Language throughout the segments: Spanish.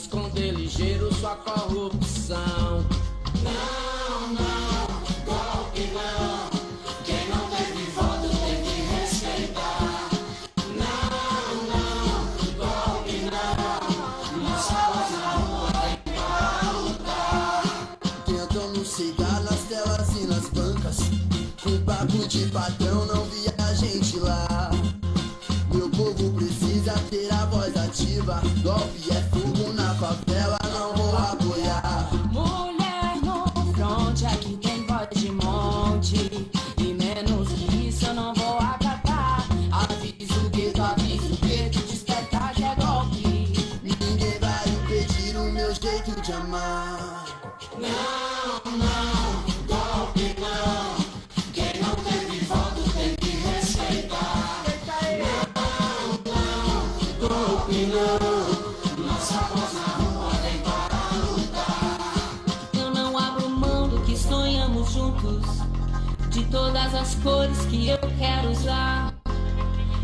esconder ligeiro sua corrupção. Não, não, golpe não. Quem não teve voto tem que respeitar. Não, não, golpe não. Nossa voz na rua tem para lutar. Tentam nos cegar nas telas e nas bancas. Com papo de patrão não via a gente lá. Meu povo precisa ter a voz ativa. Golpe é fogo na favela, não vou apoiar. Mulher no fronte, aqui tem voz de monte. E menos que isso eu não vou acatar. Aviso o gueto, despertar que é golpe. Ninguém vai impedir o meu jeito de amar. Não, não, golpe não. Quem não teve voto tem que respeitar. Golpe não, nossa voz na rua vem para lutar. Eu não abro mão do que sonhamos juntos, de todas as cores que eu quero usar,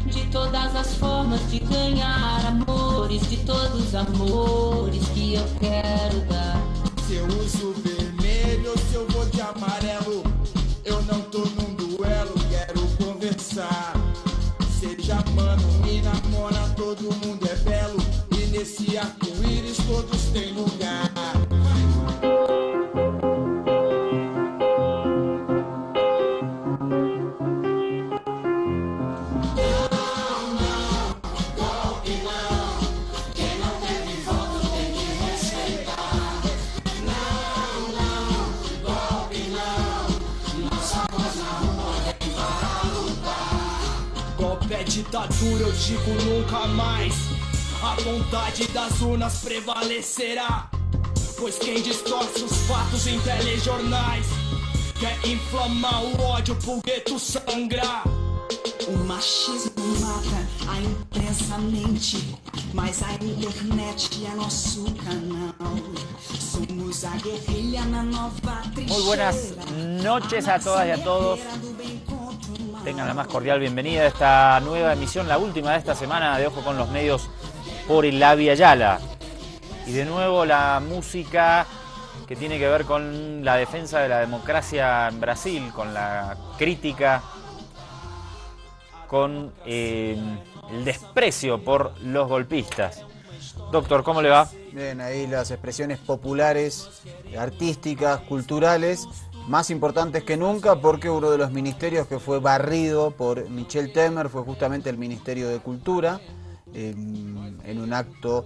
de todas as formas de ganhar amores, de todos os amores que eu quero dar. Se eu uso vermelho ou se eu vou de amarelo, eu não tô num duelo, quero conversar. Seja mano e namora, todo mundo é belo. E nesse arco-íris todos têm lugar. Não, não, golpe não. Quem não teve voto tem que respeitar. Não, não, golpe não. Nossa voz na rua vem para lutar. Golpe é ditadura, eu digo nunca mais. A vontade das urnas prevalecerá, pois quem distorce os fatos em telejornais quer inflamar o ódio pro gueto sangrar. O machismo mata, a imprensa mente, mas a internet é nosso canal. Somos a guerrilha na nova trincheira. Muy buenas noches a todas y a todos. Tengan la más cordial bienvenida a esta nueva emisión, la última de esta semana de Ojo con los Medios por el Abya Yala. Y de nuevo la música que tiene que ver con la defensa de la democracia en Brasil, con la crítica, con el desprecio por los golpistas. Doctor, ¿cómo le va? Bien, ahí las expresiones populares, artísticas, culturales, más importantes que nunca, porque uno de los ministerios que fue barrido por Michel Temer fue justamente el Ministerio de Cultura. En un acto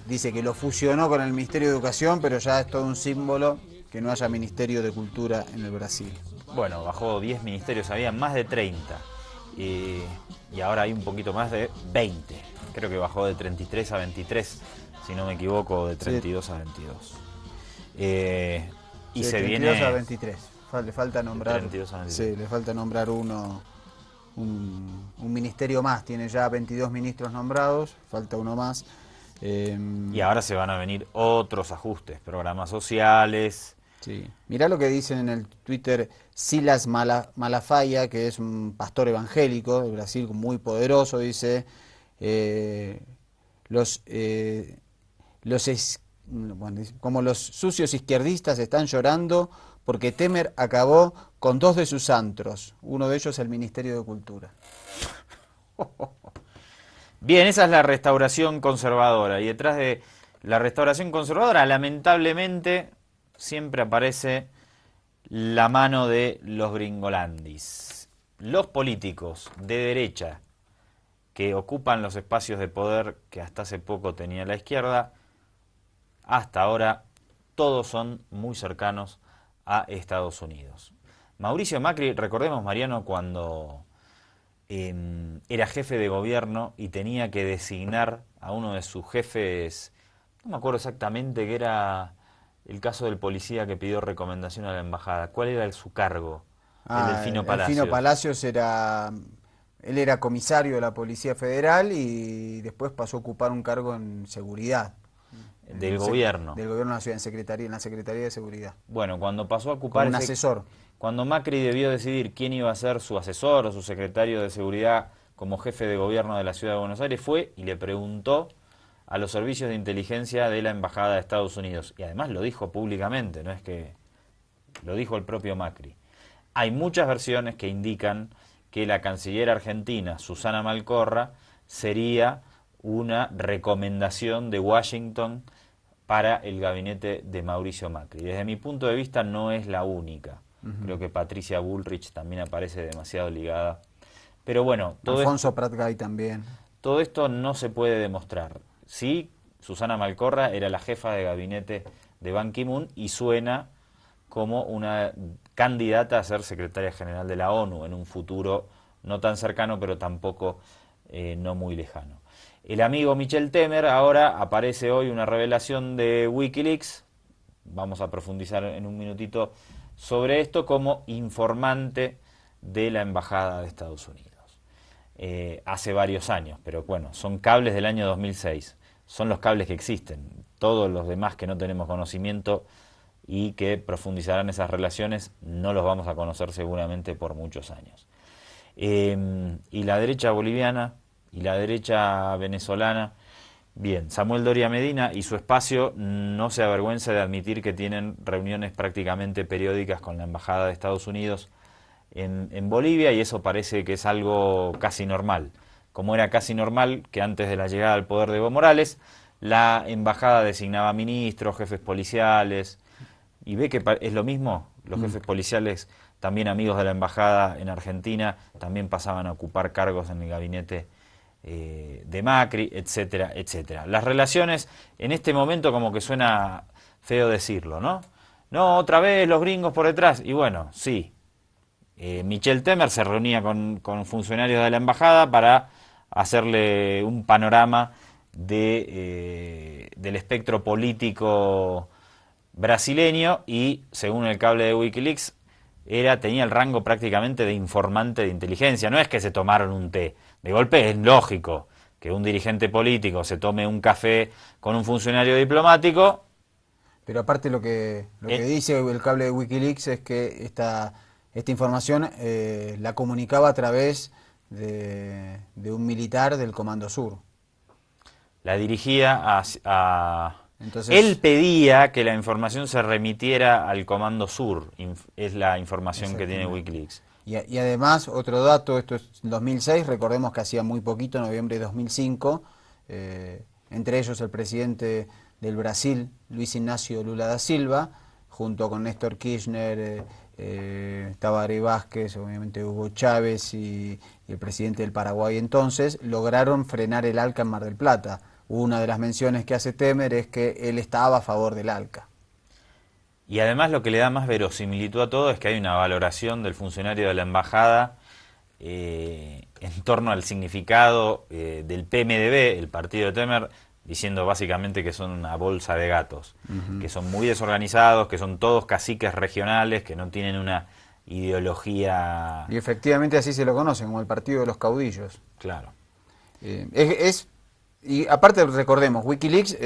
dice que lo fusionó con el Ministerio de Educación, pero ya es todo un símbolo que no haya Ministerio de Cultura en el Brasil. Bueno, bajó 10 ministerios, había más de 30 y ahora hay un poquito más de 20. Creo que bajó de 33 a 23, si no me equivoco, de 32 sí. A 22. Y se 32 viene a 23. Le falta nombrar. 32 a 23. Sí, le falta nombrar un ministerio más. Tiene ya 22 ministros nombrados, falta uno más. Y ahora se van a venir otros ajustes, programas sociales. Sí. Mirá lo que dicen en el Twitter Silas Malafaia, que es un pastor evangélico de Brasil muy poderoso, dice como los sucios izquierdistas están llorando porque Temer acabó con 2 de sus antros, uno de ellos el Ministerio de Cultura. Bien, esa es la restauración conservadora, y detrás de la restauración conservadora, lamentablemente, siempre aparece la mano de los gringolandis. Los políticos de derecha que ocupan los espacios de poder que hasta hace poco tenía la izquierda, hasta ahora todos son muy cercanos a Estados Unidos. Mauricio Macri, recordemos, Mariano, cuando era jefe de gobierno y tenía que designar a uno de sus jefes, no me acuerdo exactamente qué era el caso del policía que pidió recomendación a la embajada. ¿Cuál era su cargo? El Delfino Palacios. Delfino Palacios él era comisario de la Policía Federal y después pasó a ocupar un cargo en seguridad. Del gobierno. Del gobierno de la ciudad, en la Secretaría de Seguridad. Bueno, cuando pasó a ocupar... Como un asesor. Cuando Macri debió decidir quién iba a ser su asesor o su secretario de Seguridad como jefe de gobierno de la Ciudad de Buenos Aires, fue y le preguntó a los servicios de inteligencia de la Embajada de Estados Unidos. Y además lo dijo públicamente, no es que lo dijo el propio Macri. Hay muchas versiones que indican que la canciller argentina, Susana Malcorra, sería una recomendación de Washington para el gabinete de Mauricio Macri. Desde mi punto de vista no es la única. Creo que Patricia Bullrich también aparece demasiado ligada. Pero bueno, Alfonso Prat-Gay también. todo esto no se puede demostrar. Sí, Susana Malcorra era la jefa de gabinete de Ban Ki-moon y suena como una candidata a ser secretaria general de la ONU en un futuro no tan cercano, pero tampoco no muy lejano. El amigo Michel Temer, ahora aparece hoy una revelación de Wikileaks, vamos a profundizar en un minutito sobre esto, como informante de la Embajada de Estados Unidos. Hace varios años, pero bueno, son cables del año 2006, son los cables que existen. Todos los demás que no tenemos conocimiento y que profundizarán esas relaciones no los vamos a conocer seguramente por muchos años. Y la derecha boliviana y la derecha venezolana, bien, Samuel Doria Medina y su espacio no se avergüenza de admitir que tienen reuniones prácticamente periódicas con la Embajada de Estados Unidos en Bolivia, y eso parece que es algo casi normal, como era casi normal que antes de la llegada al poder de Evo Morales la embajada designaba ministros, jefes policiales, y ve que es lo mismo, los jefes policiales, también amigos de la embajada en Argentina, también pasaban a ocupar cargos en el gabinete de Macri, etcétera, etcétera. Las relaciones en este momento, como que suena feo decirlo, ¿no? No, otra vez los gringos por detrás, y bueno, sí. Michel Temer se reunía con funcionarios de la embajada para hacerle un panorama del espectro político brasileño, y según el cable de Wikileaks tenía el rango prácticamente de informante de inteligencia. No es que se tomaron un té, de golpe es lógico que un dirigente político se tome un café con un funcionario diplomático. Pero aparte lo que dice el cable de Wikileaks es que esta información la comunicaba a través de un militar del Comando Sur. La dirigía Entonces, él pedía que la información se remitiera al Comando Sur, es la información que tiene Wikileaks. Y además, otro dato, esto es 2006, recordemos que hacía muy poquito, noviembre de 2005, entre ellos el presidente del Brasil, Luis Ignacio Lula da Silva, junto con Néstor Kirchner, Tabaré Vázquez, obviamente Hugo Chávez y el presidente del Paraguay entonces, lograron frenar el ALCA en Mar del Plata. Una de las menciones que hace Temer es que él estaba a favor del ALCA. Y además lo que le da más verosimilitud a todo es que hay una valoración del funcionario de la embajada en torno al significado del PMDB, el partido de Temer, diciendo básicamente que son una bolsa de gatos, que son muy desorganizados, que son todos caciques regionales, que no tienen una ideología... Y efectivamente así se lo conocen, como el partido de los caudillos. Claro. Y aparte recordemos, Wikileaks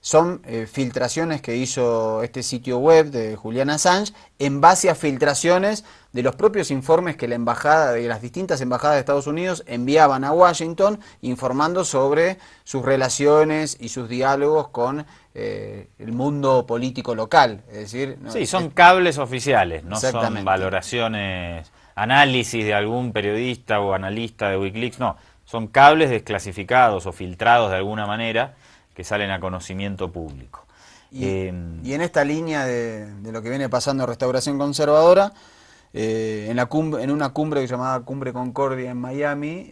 son filtraciones que hizo este sitio web de Julian Assange en base a filtraciones de los propios informes que la embajada, de las distintas embajadas de Estados Unidos enviaban a Washington informando sobre sus relaciones y sus diálogos con el mundo político local. Es decir, ¿no? Sí, son cables oficiales, no son valoraciones, análisis de algún periodista o analista de Wikileaks, no. Son cables desclasificados o filtrados de alguna manera que salen a conocimiento público. Y en esta línea de lo que viene pasando en Restauración Conservadora, en una cumbre llamada Cumbre Concordia en Miami,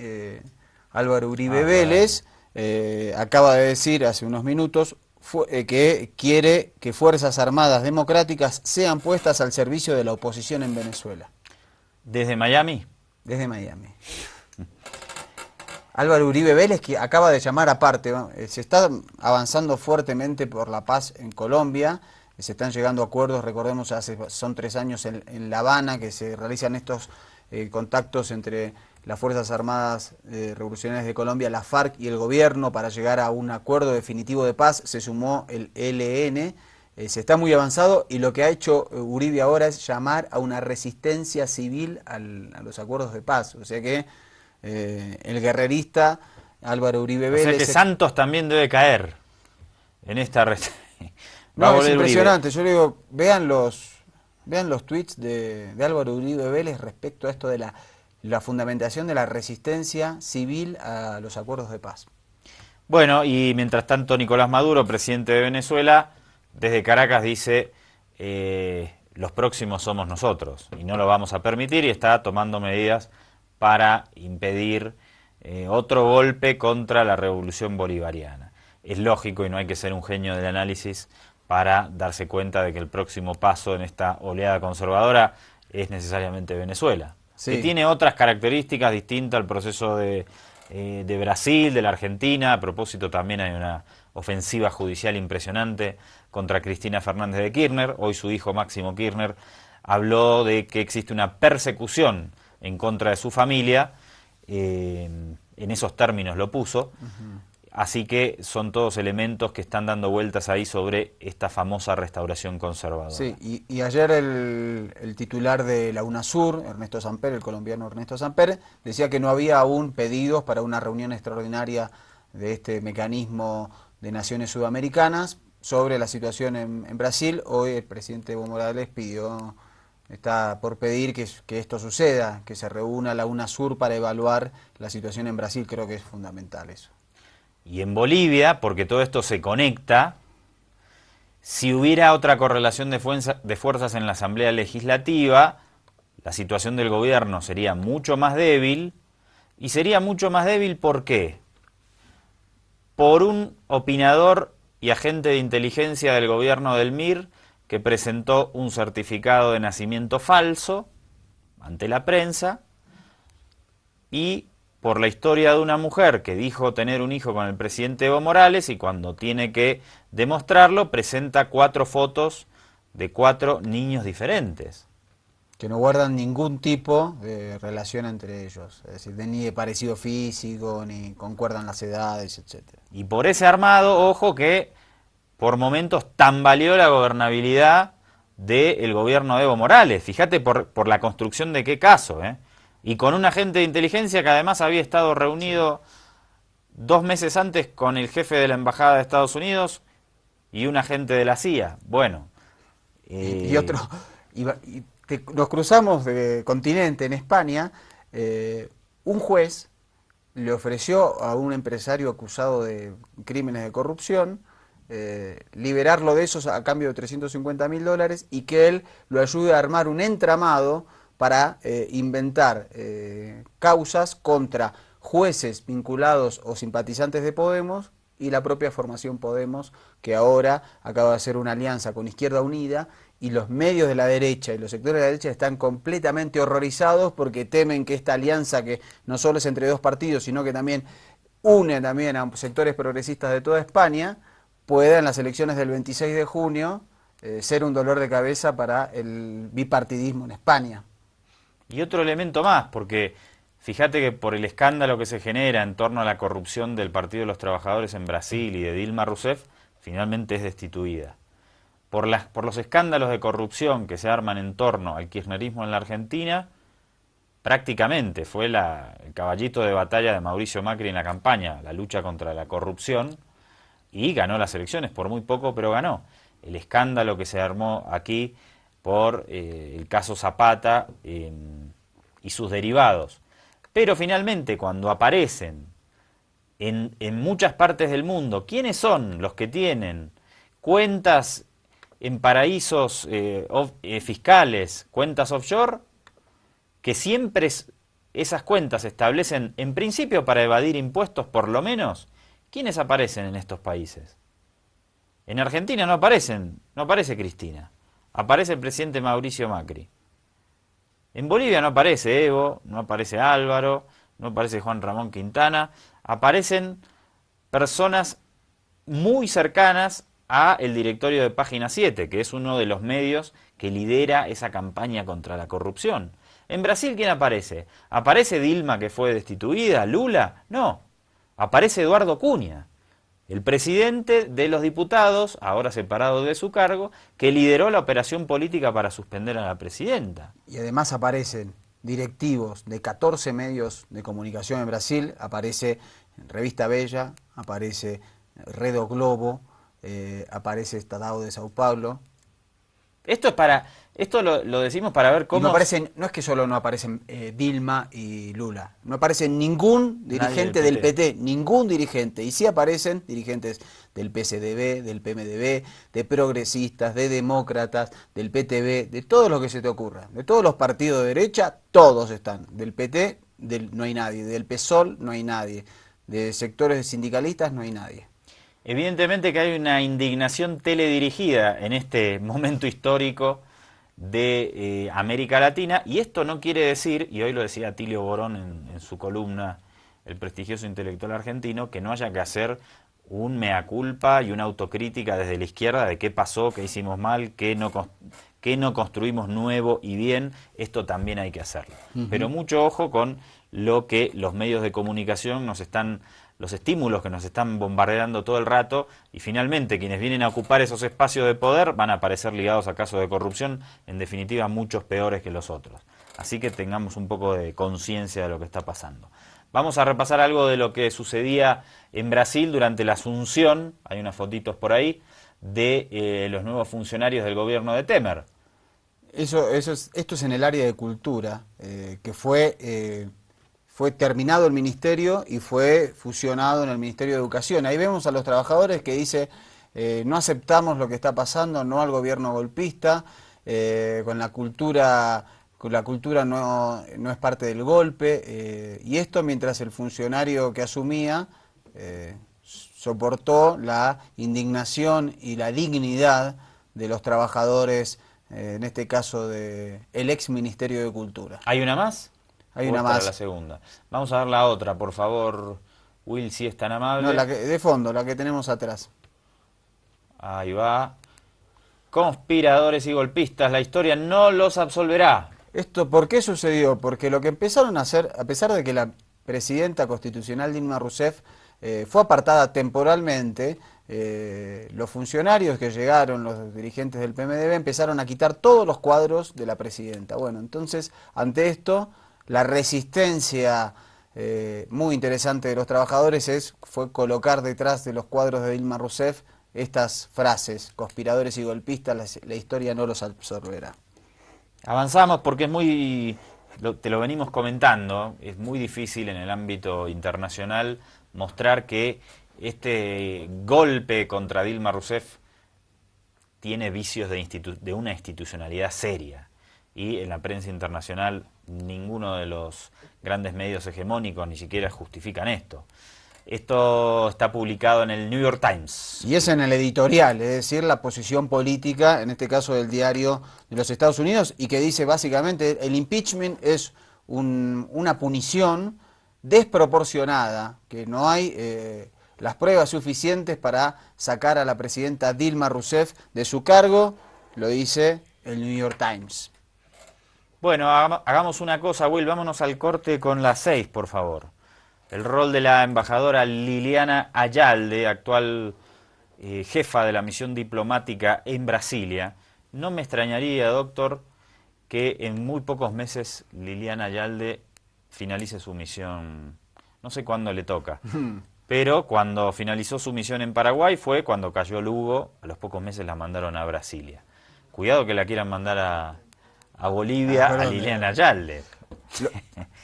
Álvaro Uribe Vélez acaba de decir hace unos minutos que quiere que Fuerzas Armadas Democráticas sean puestas al servicio de la oposición en Venezuela. ¿Desde Miami? Desde Miami. Álvaro Uribe Vélez, que acaba de llamar aparte, se está avanzando fuertemente por la paz en Colombia, se están llegando a acuerdos, recordemos, son 3 años en La Habana que se realizan estos contactos entre las Fuerzas Armadas Revolucionarias de Colombia, la FARC y el gobierno para llegar a un acuerdo definitivo de paz. Se sumó el ELN, se está muy avanzado, y lo que ha hecho Uribe ahora es llamar a una resistencia civil a los acuerdos de paz, o sea que el guerrerista Álvaro Uribe O sea Vélez. que Santos también debe caer en esta Va a No, es volver Uribe. impresionante. Yo le digo, vean los tweets de Álvaro Uribe Vélez respecto a esto de la fundamentación de la resistencia civil a los acuerdos de paz. Bueno, y mientras tanto Nicolás Maduro, presidente de Venezuela, desde Caracas dice, los próximos somos nosotros y no lo vamos a permitir, y está tomando medidas para impedir otro golpe contra la revolución bolivariana. Es lógico y no hay que ser un genio del análisis para darse cuenta de que el próximo paso en esta oleada conservadora es necesariamente Venezuela, Sí. que tiene otras características distintas al proceso de Brasil, de la Argentina. A propósito, también hay una ofensiva judicial impresionante contra Cristina Fernández de Kirchner. Hoy su hijo Máximo Kirchner habló de que existe una persecución en contra de su familia, en esos términos lo puso. Así que son todos elementos que están dando vueltas ahí sobre esta famosa restauración conservadora. Sí, y ayer el titular de la UNASUR, Ernesto Samper, el colombiano Ernesto Samper, decía que no había aún pedidos para una reunión extraordinaria de este mecanismo de naciones sudamericanas sobre la situación en Brasil. Hoy el presidente Evo Morales está por pedir que esto suceda, que se reúna la UNASUR para evaluar la situación en Brasil. Creo que es fundamental eso. Y en Bolivia, porque todo esto se conecta, si hubiera otra correlación de fuerzas en la Asamblea Legislativa, la situación del gobierno sería mucho más débil. Y sería mucho más débil, ¿por qué? Por un opinador y agente de inteligencia del gobierno del MIR que presentó un certificado de nacimiento falso ante la prensa, y por la historia de una mujer que dijo tener un hijo con el presidente Evo Morales, y cuando tiene que demostrarlo presenta 4 fotos de 4 niños diferentes. Que no guardan ningún tipo de relación entre ellos, es decir, ni de parecido físico, ni concuerdan las edades, etcétera. Y por ese armado, ojo que por momentos tambaleó la gobernabilidad del gobierno de Evo Morales. Fíjate por la construcción de qué caso, y con un agente de inteligencia que además había estado reunido 2 meses antes con el jefe de la Embajada de Estados Unidos y un agente de la CIA. Bueno. Y otro, nos cruzamos de continente en España. Un juez le ofreció a un empresario acusado de crímenes de corrupción liberarlo de esos a cambio de $350.000 y que él lo ayude a armar un entramado para inventar causas contra jueces vinculados o simpatizantes de Podemos y la propia formación Podemos, que ahora acaba de hacer una alianza con Izquierda Unida, y los medios de la derecha y los sectores de la derecha están completamente horrorizados porque temen que esta alianza, que no solo es entre 2 partidos, sino que también une también a sectores progresistas de toda España, pueda en las elecciones del 26 de junio ser un dolor de cabeza para el bipartidismo en España. Y otro elemento más, porque fíjate que por el escándalo que se genera en torno a la corrupción del Partido de los Trabajadores en Brasil y de Dilma Rousseff, finalmente es destituida. Por los escándalos de corrupción que se arman en torno al kirchnerismo en la Argentina, prácticamente fue el caballito de batalla de Mauricio Macri en la campaña, la lucha contra la corrupción, y ganó las elecciones, por muy poco, pero ganó. El escándalo que se armó aquí por el caso Zapata y sus derivados. Pero finalmente, cuando aparecen en muchas partes del mundo, ¿quiénes son los que tienen cuentas en paraísos fiscales, cuentas offshore, que siempre esas cuentas se establecen en principio para evadir impuestos por lo menos? ¿Quiénes aparecen en estos países? En Argentina no aparece Cristina, aparece el presidente Mauricio Macri. En Bolivia no aparece Evo, no aparece Álvaro, no aparece Juan Ramón Quintana, aparecen personas muy cercanas a el directorio de Página 7, que es uno de los medios que lidera esa campaña contra la corrupción. En Brasil, ¿quién aparece? ¿Aparece Dilma, que fue destituida? ¿Lula? No. Aparece Eduardo Cunha, el presidente de los diputados, ahora separado de su cargo, que lideró la operación política para suspender a la presidenta. Y además aparecen directivos de 14 medios de comunicación en Brasil, aparece Revista Bella, aparece Redo Globo, aparece Estadão de Sao Paulo. Esto lo decimos para ver Y cómo... no aparecen, no es que solo no aparecen Dilma y Lula, no aparece ningún dirigente del del PT. PT, ningún dirigente. Y sí aparecen dirigentes del PSDB, del PMDB, de progresistas, de demócratas, del PTB, de todo lo que se te ocurra. De todos los partidos de derecha, todos están. Del PT no hay nadie, del PSOL no hay nadie, de sectores sindicalistas no hay nadie. Evidentemente que hay una indignación teledirigida en este momento histórico de América Latina, y esto no quiere decir, y hoy lo decía Atilio Borón en su columna, el prestigioso intelectual argentino, que no haya que hacer un mea culpa y una autocrítica desde la izquierda de qué pasó, qué hicimos mal, qué no construimos nuevo y bien. Esto también hay que hacerlo. Pero mucho ojo con lo que los medios de comunicación los estímulos que nos están bombardeando todo el rato, y finalmente quienes vienen a ocupar esos espacios de poder van a aparecer ligados a casos de corrupción, en definitiva muchos peores que los otros. Así que tengamos un poco de conciencia de lo que está pasando. Vamos a repasar algo de lo que sucedía en Brasil durante la asunción, hay unas fotitos por ahí, de los nuevos funcionarios del gobierno de Temer. Esto es en el área de cultura, que fue terminado el ministerio y fue fusionado en el Ministerio de Educación. Ahí vemos a los trabajadores que dice, no aceptamos lo que está pasando, no al gobierno golpista, con la cultura no es parte del golpe, y esto mientras el funcionario que asumía soportó la indignación y la dignidad de los trabajadores, en este caso del ex Ministerio de Cultura. ¿Hay una más? Hay una Para más. la segunda. Vamos a ver la otra, por favor, Will, si es tan amable. No, de fondo, la que tenemos atrás. Ahí va. Conspiradores y golpistas, la historia no los absolverá. ¿Esto por qué sucedió? Porque lo que empezaron a hacer, a pesar de que la presidenta constitucional Dilma Rousseff fue apartada temporalmente, los funcionarios que llegaron, los dirigentes del PMDB, empezaron a quitar todos los cuadros de la presidenta. Bueno, entonces, ante esto, la resistencia muy interesante de los trabajadores fue colocar detrás de los cuadros de Dilma Rousseff estas frases: conspiradores y golpistas, la historia no los absorberá. Avanzamos porque te lo venimos comentando, es muy difícil en el ámbito internacional mostrar que este golpe contra Dilma Rousseff tiene vicios de una institucionalidad seria. Y en la prensa internacional ninguno de los grandes medios hegemónicos ni siquiera justifican esto. Esto está publicado en el New York Times. Y es en el editorial, es decir, la posición política, en este caso del diario de los Estados Unidos, y que dice básicamente el impeachment es una punición desproporcionada, que no hay las pruebas suficientes para sacar a la presidenta Dilma Rousseff de su cargo, lo dice el New York Times. Bueno, hagamos una cosa, Will, vámonos al corte con las 6, por favor. El rol de la embajadora Liliana Ayalde, actual jefa de la misión diplomática en Brasilia. No me extrañaría, doctor, que en muy pocos meses Liliana Ayalde finalice su misión. No sé cuándo le toca, pero cuando finalizó su misión en Paraguay fue cuando cayó Lugo. A los pocos meses la mandaron a Brasilia. Cuidado que la quieran mandar a Bolivia, a Liliana Ayalde.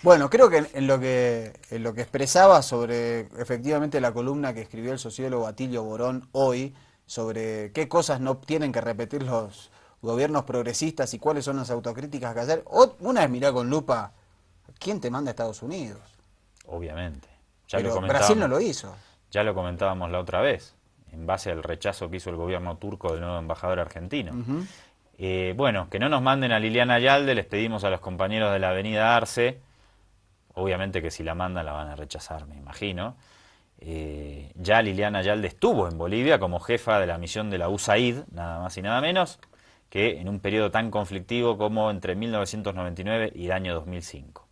Bueno, creo que en lo que expresaba sobre efectivamente la columna que escribió el sociólogo Atilio Borón hoy, sobre qué cosas no tienen que repetir los gobiernos progresistas y cuáles son las autocríticas que hacer, una es mirar con lupa quién te manda a Estados Unidos. Obviamente. Pero Brasil no lo hizo. Ya lo comentábamos la otra vez, en base al rechazo que hizo el gobierno turco del nuevo embajador argentino. Bueno, que no nos manden a Liliana Ayalde, les pedimos a los compañeros de la Avenida Arce, obviamente que si la mandan la van a rechazar, me imagino. Ya Liliana Ayalde estuvo en Bolivia como jefa de la misión de la USAID, nada más y nada menos, que en un periodo tan conflictivo como entre 1999 y el año 2005.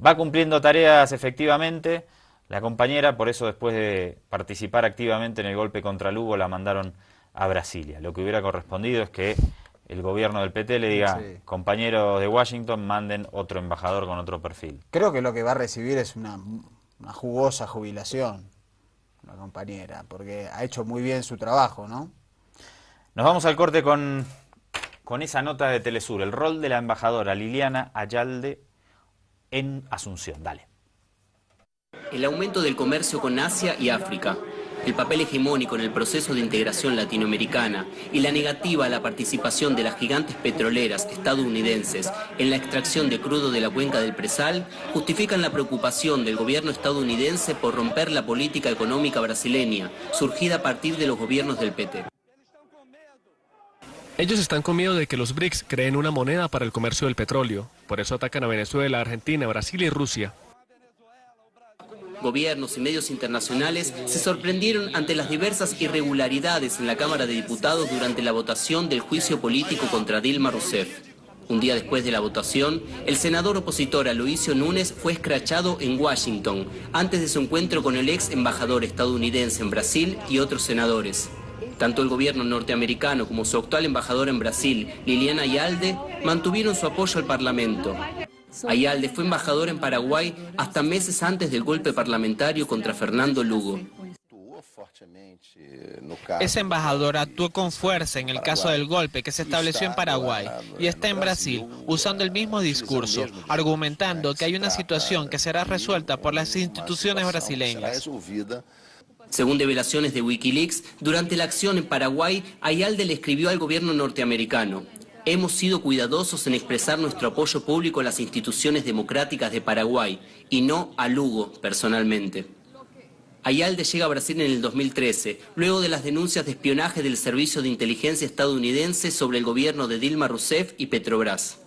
Va cumpliendo tareas efectivamente, la compañera, por eso después de participar activamente en el golpe contra Lugo la mandaron a Brasilia. Lo que hubiera correspondido es que el gobierno del PT le diga, sí, compañeros de Washington, manden otro embajador con otro perfil. Creo que lo que va a recibir es una una jugosa jubilación, una compañera, porque ha hecho muy bien su trabajo, ¿no? Nos vamos al corte con esa nota de Telesur, el rol de la embajadora Liliana Ayalde en Asunción. Dale. El aumento del comercio con Asia y África, el papel hegemónico en el proceso de integración latinoamericana y la negativa a la participación de las gigantes petroleras estadounidenses en la extracción de crudo de la cuenca del Presal justifican la preocupación del gobierno estadounidense por romper la política económica brasileña, surgida a partir de los gobiernos del PT. Ellos están con miedo de que los BRICS creen una moneda para el comercio del petróleo. Por eso atacan a Venezuela, Argentina, Brasil y Rusia. Gobiernos y medios internacionales se sorprendieron ante las diversas irregularidades en la Cámara de Diputados durante la votación del juicio político contra Dilma Rousseff. Un día después de la votación, el senador opositor Aloysio Núñez fue escrachado en Washington, antes de su encuentro con el ex embajador estadounidense en Brasil y otros senadores. Tanto el gobierno norteamericano como su actual embajadora en Brasil, Liliana Ayalde, mantuvieron su apoyo al Parlamento. Ayalde fue embajadora en Paraguay hasta meses antes del golpe parlamentario contra Fernando Lugo. Esa embajadora actuó con fuerza en el caso del golpe que se estableció en Paraguay y está en Brasil, usando el mismo discurso, argumentando que hay una situación que será resuelta por las instituciones brasileñas. Según revelaciones de Wikileaks, durante la acción en Paraguay, Ayalde le escribió al gobierno norteamericano: hemos sido cuidadosos en expresar nuestro apoyo público a las instituciones democráticas de Paraguay y no a Lugo personalmente. Ayalde llega a Brasil en el 2013, luego de las denuncias de espionaje del Servicio de Inteligencia estadounidense sobre el gobierno de Dilma Rousseff y Petrobras.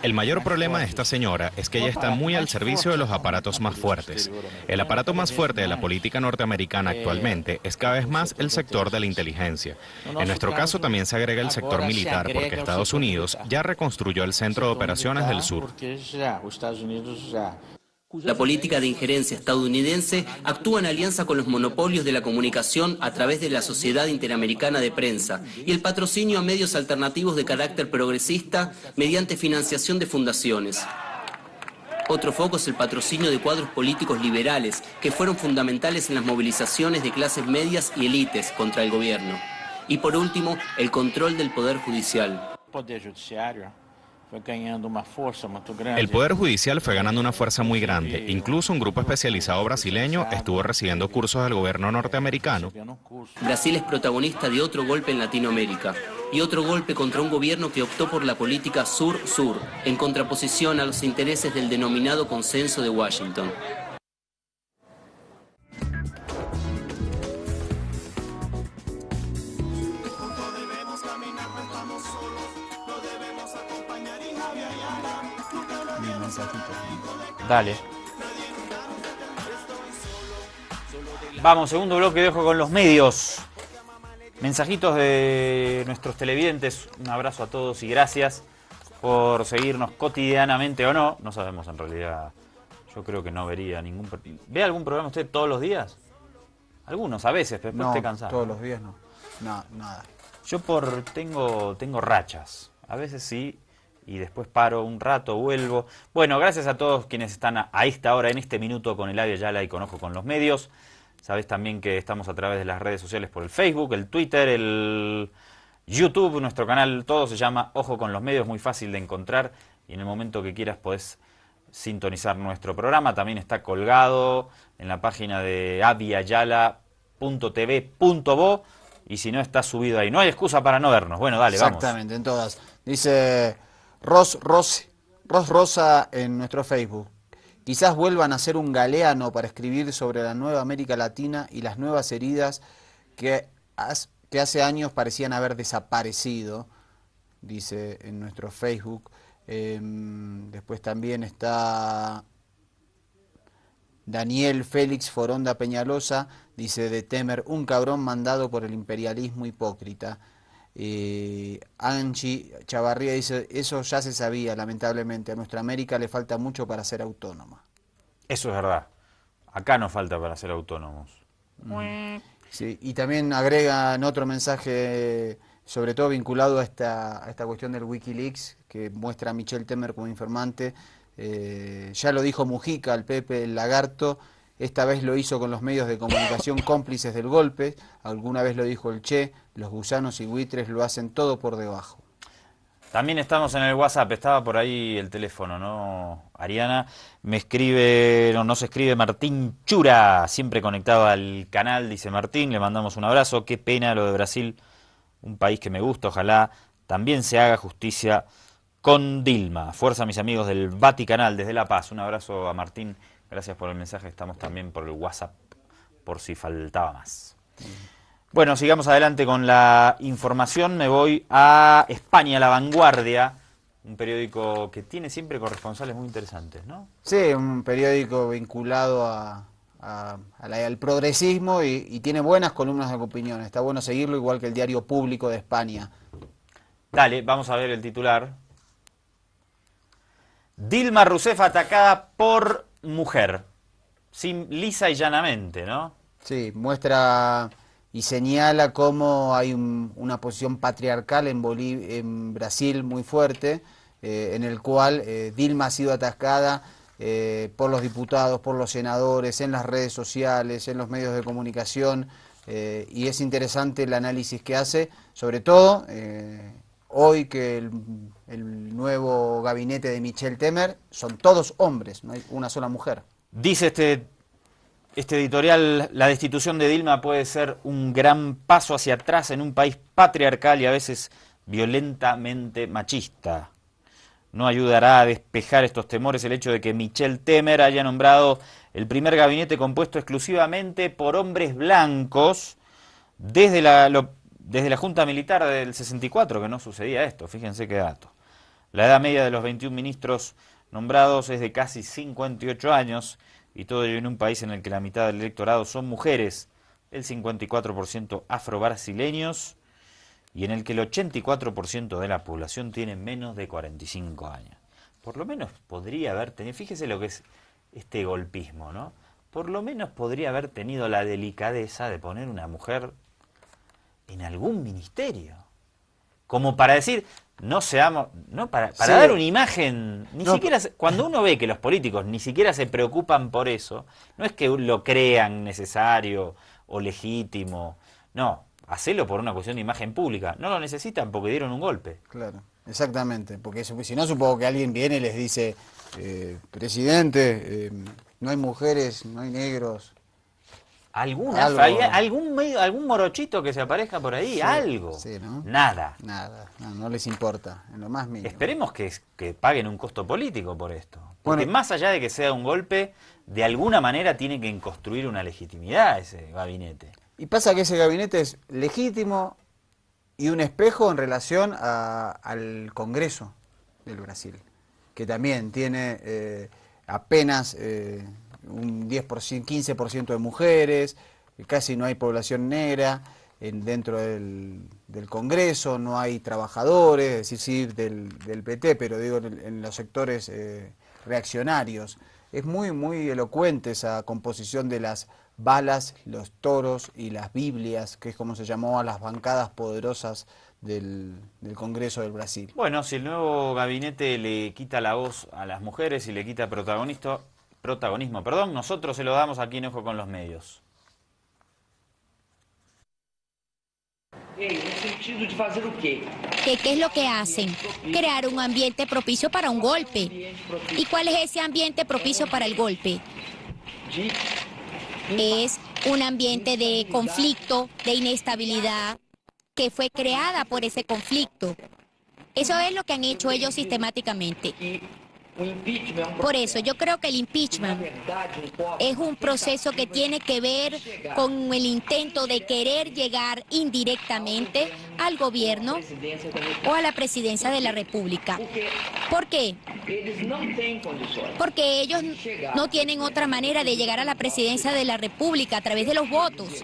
El mayor problema de esta señora es que ella está muy al servicio de los aparatos más fuertes. El aparato más fuerte de la política norteamericana actualmente es cada vez más el sector de la inteligencia. En nuestro caso también se agrega el sector militar porque Estados Unidos ya reconstruyó el Centro de Operaciones del Sur. La política de injerencia estadounidense actúa en alianza con los monopolios de la comunicación a través de la Sociedad Interamericana de Prensa y el patrocinio a medios alternativos de carácter progresista mediante financiación de fundaciones. Otro foco es el patrocinio de cuadros políticos liberales que fueron fundamentales en las movilizaciones de clases medias y élites contra el gobierno. Y por último, el control del Poder Judicial. El Poder Judicial fue ganando una fuerza muy grande. Incluso un grupo especializado brasileño estuvo recibiendo cursos del gobierno norteamericano. Brasil es protagonista de otro golpe en Latinoamérica y otro golpe contra un gobierno que optó por la política sur-sur, en contraposición a los intereses del denominado consenso de Washington. Dale. Vamos, segundo bloque de Ojo con los Medios. Mensajitos de nuestros televidentes. Un abrazo a todos y gracias por seguirnos cotidianamente o no. No sabemos en realidad. Yo creo que no vería ningún... ¿Ve algún programa usted todos los días? Algunos, a veces, pero después No, esté cansado. todos los días no. No, nada. Yo tengo rachas. A veces sí, y después paro un rato, vuelvo. Bueno, gracias a todos quienes están a esta hora, en este minuto, con Eladia Ayala y con Ojo con los Medios. Sabés también que estamos a través de las redes sociales por el Facebook, el Twitter, el YouTube, nuestro canal, todo se llama Ojo con los Medios, muy fácil de encontrar. Y en el momento que quieras podés sintonizar nuestro programa. También está colgado en la página de aviayala.tv.bo. Y si no, está subido ahí. No hay excusa para no vernos. Bueno, dale, vamos. Exactamente, en todas. Dice Rosa en nuestro Facebook. Quizás vuelvan a ser un galeano para escribir sobre la nueva América Latina y las nuevas heridas que hace años parecían haber desaparecido, dice en nuestro Facebook. Después también está Daniel Félix Foronda Peñalosa, dice de Temer, un cabrón mandado por el imperialismo hipócrita. Angie Chavarría dice, eso ya se sabía, lamentablemente, a nuestra América le falta mucho para ser autónoma. Eso es verdad, acá nos falta para ser autónomos. Sí, y también agrega en otro mensaje, sobre todo vinculado a esta cuestión del Wikileaks, que muestra a Michel Temer como informante, Ya lo dijo Mujica, el Pepe, el Lagarto, esta vez lo hizo con los medios de comunicación cómplices del golpe, alguna vez lo dijo el Che, los gusanos y buitres lo hacen todo por debajo. También estamos en el WhatsApp, estaba por ahí el teléfono, ¿no, Ariana? Me escribe, no, nos escribe Martín Chura, siempre conectado al canal, dice Martín, le mandamos un abrazo. Qué pena lo de Brasil, un país que me gusta, ojalá también se haga justicia con Dilma. Fuerza, mis amigos del Vaticanal, desde La Paz. Un abrazo a Martín, gracias por el mensaje, estamos también por el WhatsApp, por si faltaba más. Bueno, sigamos adelante con la información. Me voy a España, La Vanguardia, un periódico que tiene siempre corresponsales muy interesantes, ¿no? Sí, un periódico vinculado al progresismo y tiene buenas columnas de opinión. Está bueno seguirlo, igual que el Diario Público de España. Dale, vamos a ver el titular. Dilma Rousseff atacada por mujer. Lisa y llanamente, ¿no? Sí, muestra y señala cómo hay una posición patriarcal en Brasil muy fuerte, en el cual Dilma ha sido atacada por los diputados, por los senadores, en las redes sociales, en los medios de comunicación, y es interesante el análisis que hace, sobre todo hoy que el nuevo gabinete de Michel Temer son todos hombres, no hay una sola mujer. Dice este editorial, la destitución de Dilma puede ser un gran paso hacia atrás en un país patriarcal y a veces violentamente machista. No ayudará a despejar estos temores el hecho de que Michel Temer haya nombrado el primer gabinete compuesto exclusivamente por hombres blancos desde la Junta Militar del 64, que no sucedía esto, fíjense qué dato. La edad media de los 21 ministros nombrados es de casi 58 años, y todo ello en un país en el que la mitad del electorado son mujeres, el 54% afrobrasileños, y en el que el 84% de la población tiene menos de 45 años. Por lo menos podría haber tenido, fíjese lo que es este golpismo, ¿no? Por lo menos podría haber tenido la delicadeza de poner una mujer en algún ministerio. Como para decir, no seamos, no para Sí. dar una imagen, No, siquiera, cuando uno ve que los políticos ni siquiera se preocupan por eso, no es que lo crean necesario o legítimo, no, hacelo por una cuestión de imagen pública, no lo necesitan porque dieron un golpe. Claro, exactamente, porque si no supongo que alguien viene y les dice, presidente, no hay mujeres, no hay negros. Alguna Algo. falla, algún morochito que se aparezca por ahí, Sí, algo. sí, ¿no? Nada. Nada, no les importa, en lo más mínimo. Esperemos que paguen un costo político por esto. Porque Bueno. más allá de que sea un golpe, de alguna manera tiene que construir una legitimidad ese gabinete. Y pasa que ese gabinete es legítimo y un espejo en relación al Congreso del Brasil, que también tiene apenas un 10%, 15% de mujeres, casi no hay población negra dentro del Congreso, no hay trabajadores, es decir, sí del PT, pero digo en los sectores reaccionarios. Es muy, muy elocuente esa composición de las balas, los toros y las Biblias, que es como se llamó a las bancadas poderosas del Congreso del Brasil. Bueno, si el nuevo gabinete le quita la voz a las mujeres y le quita protagonismo, nosotros se lo damos aquí en Ojo con los Medios. ¿Qué es lo que hacen? Crear un ambiente propicio para un golpe. ¿Y cuál es ese ambiente propicio para el golpe? Es un ambiente de conflicto, de inestabilidad, que fue creada por ese conflicto. Eso es lo que han hecho ellos sistemáticamente. Por eso yo creo que el impeachment es un proceso que tiene que ver con el intento de querer llegar indirectamente al gobierno o a la presidencia de la República. ¿Por qué? Porque ellos no tienen otra manera de llegar a la presidencia de la República a través de los votos.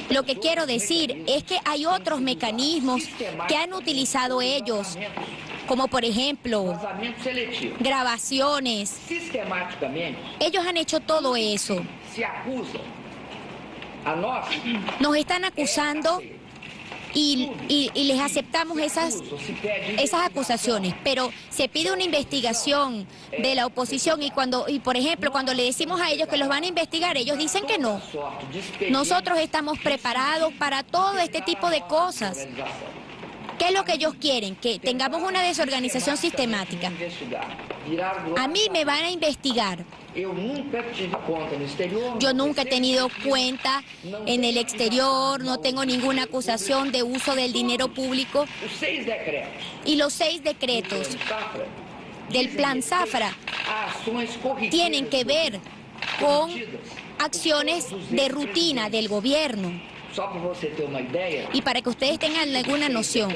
Lo que quiero decir es que hay otros mecanismos que han utilizado ellos, como por ejemplo grabaciones. Ellos han hecho todo eso. Nos están acusando y les aceptamos esas acusaciones, pero se pide una investigación de la oposición y por ejemplo, cuando le decimos a ellos que los van a investigar, ellos dicen que no. Nosotros estamos preparados para todo este tipo de cosas. ¿Qué es lo que ellos quieren? Que tengamos una desorganización sistemática. A mí me van a investigar. Yo nunca he tenido cuenta en el exterior, no tengo ninguna acusación de uso del dinero público. Y los 6 decretos del Plan Zafra tienen que ver con acciones de rutina del gobierno. Y para que ustedes tengan alguna noción,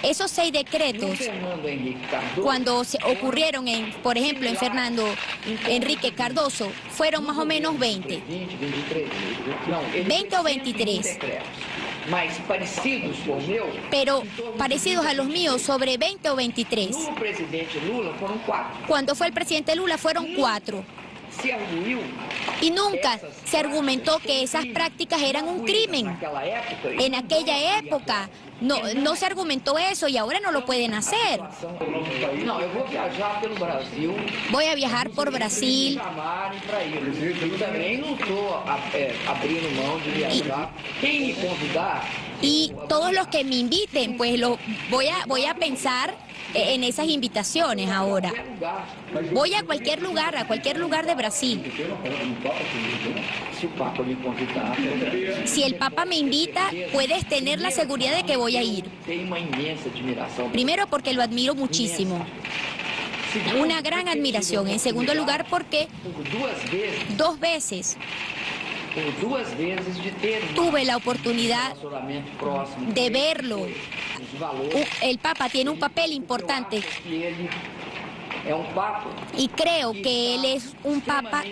esos 6 decretos, cuando se ocurrieron, por ejemplo, en Fernando Henrique Cardoso, fueron más o menos 20 o 23. Pero parecidos a los míos, sobre 20 o 23. Cuando fue el presidente Lula fueron 4. Y nunca se argumentó que esas prácticas eran un crimen. En aquella época no se argumentó eso y ahora no lo pueden hacer. Voy a viajar por Brasil. Y todos los que me inviten, pues voy a pensar en esas invitaciones ahora. Voy a cualquier lugar de Brasil. Si el Papa me invita, puedes tener la seguridad de que voy a ir. Primero porque lo admiro muchísimo. Una gran admiración. En segundo lugar porque 2 veces tuve la oportunidad de verlo. El Papa tiene un papel importante y creo que él es un Papa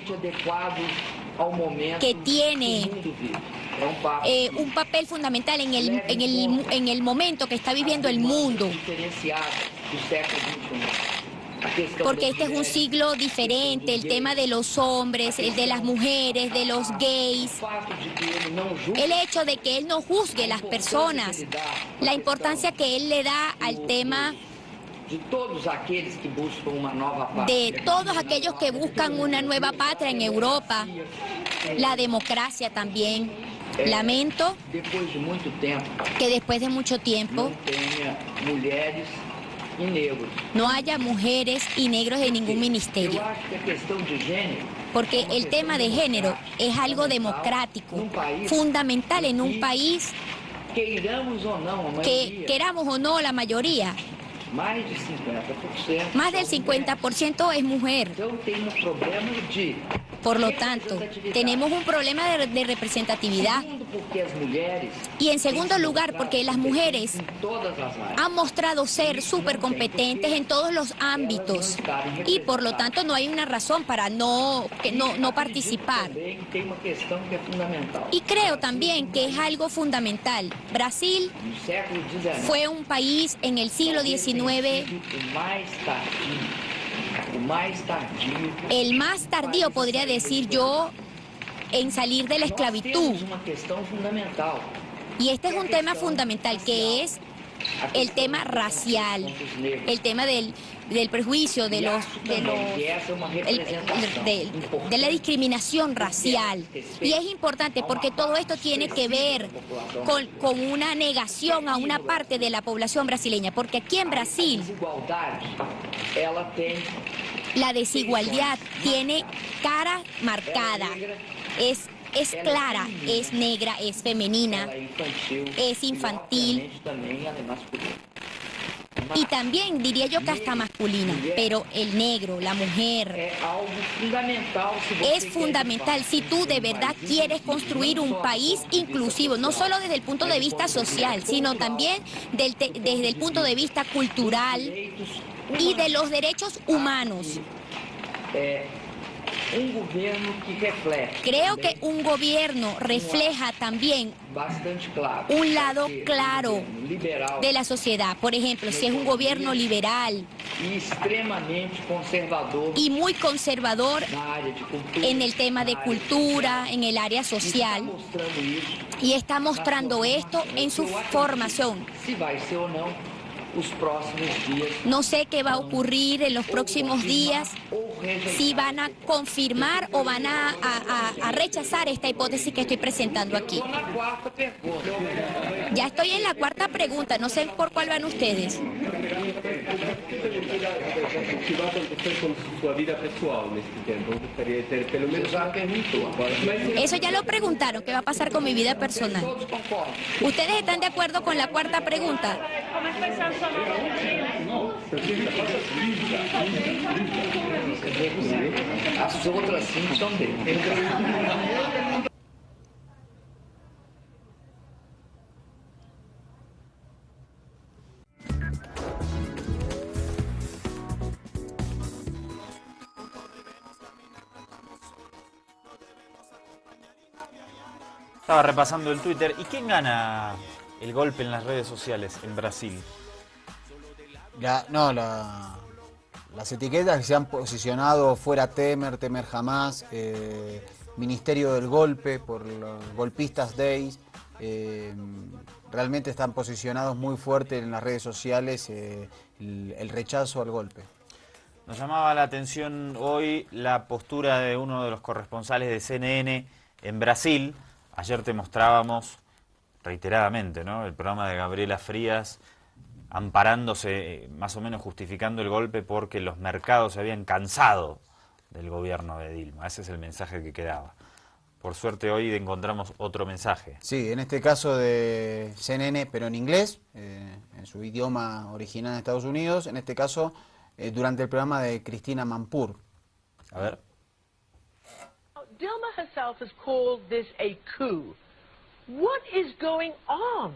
que tiene un papel fundamental en el momento que está viviendo el mundo. Porque este es un siglo diferente, el tema de los hombres, el de las mujeres, de los gays, el hecho de que él no juzgue las personas, la importancia que él le da al tema de todos aquellos que buscan una nueva patria en Europa, la democracia también. Lamento que después de mucho tiempo no haya mujeres y negros en ningún ministerio. Porque el tema de género es algo democrático, fundamental en un país que queramos o no la mayoría. Más del 50% es mujer. Por lo tanto, tenemos un problema de representatividad. Y en segundo lugar, porque las mujeres han mostrado ser súper competentes en todos los ámbitos. Y por lo tanto no hay una razón para no participar. Y creo también que es algo fundamental. Brasil fue un país en el siglo XIX el más tardío, podría decir yo, en salir de la esclavitud. Y este es un tema fundamental, que es el tema racial, el tema del prejuicio, de la discriminación racial. Y es importante porque todo esto tiene que ver con una negación a una parte de la población brasileña, porque aquí en Brasil la desigualdad tiene cara marcada, es clara, es negra, es femenina, es infantil y también diría yo que hasta masculina, pero el negro, la mujer, es fundamental si tú de verdad quieres construir un país inclusivo, no solo desde el punto de vista social, sino también desde el punto de vista cultural y de los derechos humanos. Creo que un gobierno refleja también un lado claro de la sociedad. Por ejemplo, si es un gobierno liberal y muy conservador en el tema de cultura, en el área social, y está mostrando esto en su formación. No sé qué va a ocurrir en los próximos días, si van a confirmar o van a rechazar esta hipótesis que estoy presentando aquí. Ya estoy en la cuarta pregunta, no sé por cuál van ustedes. Eso ya lo preguntaron, ¿qué va a pasar con mi vida personal? ¿Ustedes están de acuerdo con la cuarta pregunta? As outras sim são dele. Estaba repasando el Twitter. ¿Y quién gana el golpe en las redes sociales en Brasil? Las etiquetas que se han posicionado fuera Temer jamás, Ministerio del Golpe, por los Golpistas Days, realmente están posicionados muy fuerte en las redes sociales el rechazo al golpe. Nos llamaba la atención hoy la postura de uno de los corresponsales de CNN en Brasil. Ayer te mostrábamos reiteradamente, ¿no?, el programa de Gabriela Frías, amparándose, más o menos justificando el golpe porque los mercados se habían cansado del gobierno de Dilma. Ese es el mensaje que quedaba. Por suerte hoy encontramos otro mensaje. Sí, en este caso de CNN, pero en inglés, en su idioma original en Estados Unidos, en este caso durante el programa de Cristina Mampur. A ver. Dilma herself has called this a coup. What is going on?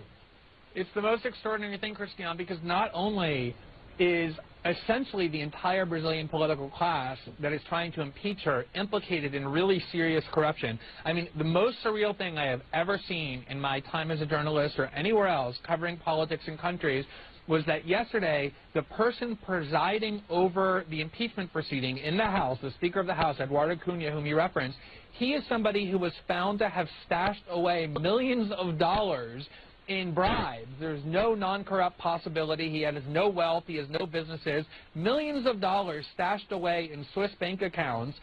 It's the most extraordinary thing, Christian, because not only is essentially the entire Brazilian political class that is trying to impeach her implicated in really serious corruption. I mean, the most surreal thing I have ever seen in my time as a journalist or anywhere else covering politics in countries was that yesterday the person presiding over the impeachment proceeding in the House, the Speaker of the House, Eduardo Cunha, whom you referenced, he is somebody who was found to have stashed away millions of dollars in bribes. There's no non-corrupt possibility. He has no wealth. He has no businesses. Millions of dollars stashed away in Swiss bank accounts.